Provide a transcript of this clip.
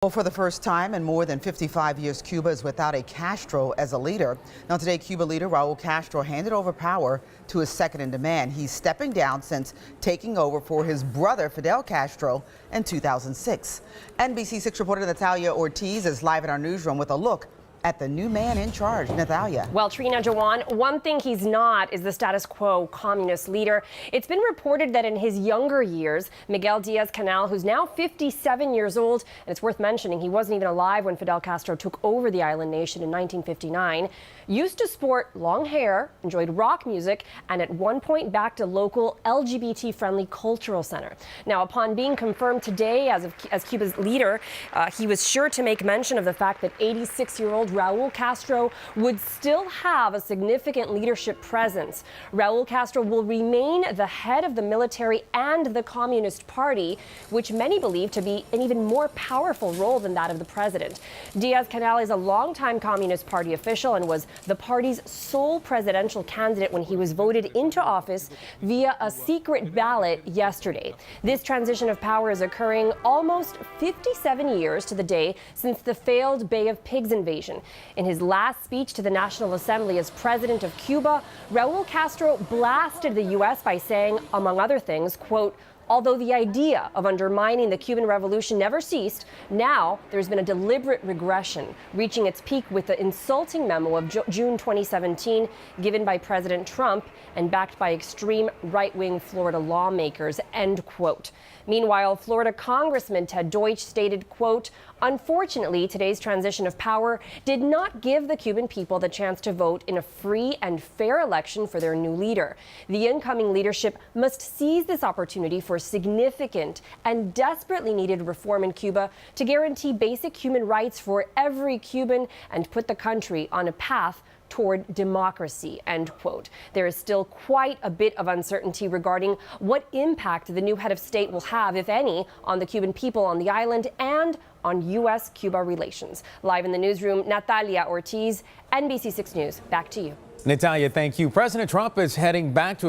Well, for the first time in more than 55 years, Cuba is without a Castro as a leader. Now today, Cuba leader Raul Castro handed over power to his second in command. He's stepping down since taking over for his brother Fidel Castro in 2006. NBC6 reporter Natalia Ortiz is live in our newsroom with a look at the new man in charge. Natalia. Well, Trina, Jawan, one thing he's not is the status quo communist leader. It's been reported that in his younger years, Miguel Diaz-Canel, who's now 57 years old, and it's worth mentioning he wasn't even alive when Fidel Castro took over the island nation in 1959, used to sport long hair, enjoyed rock music, and at one point backed a local LGBT-friendly cultural center. Now, upon being confirmed today as Cuba's leader, he was sure to make mention of the fact that 86-year-old Raul Castro would still have a significant leadership presence. Raul Castro will remain the head of the military and the Communist Party, which many believe to be an even more powerful role than that of the president. Diaz-Canel is a longtime Communist Party official and was the party's sole presidential candidate when he was voted into office via a secret ballot yesterday. This transition of power is occurring almost 57 years to the day since the failed Bay of Pigs invasion. In his last speech to the National Assembly as president of Cuba, Raul Castro blasted the U.S. by saying, among other things, quote, "Although the idea of undermining the Cuban Revolution never ceased, now there's been a deliberate regression, reaching its peak with the insulting memo of June 2017 given by President Trump and backed by extreme right-wing Florida lawmakers," end quote. Meanwhile, Florida Congressman Ted Deutsch stated, quote, "Unfortunately, today's transition of power did not give the Cuban people the chance to vote in a free and fair election for their new leader. The incoming leadership must seize this opportunity for significant and desperately needed reform in Cuba to guarantee basic human rights for every Cuban and put the country on a path toward democracy," end quote. There is still quite a bit of uncertainty regarding what impact the new head of state will have, if any, on the Cuban people on the island and on U.S.-Cuba relations. Live in the newsroom, Natalia Ortiz, NBC6 News. Back to you. Natalia, thank you. President Trump is heading back to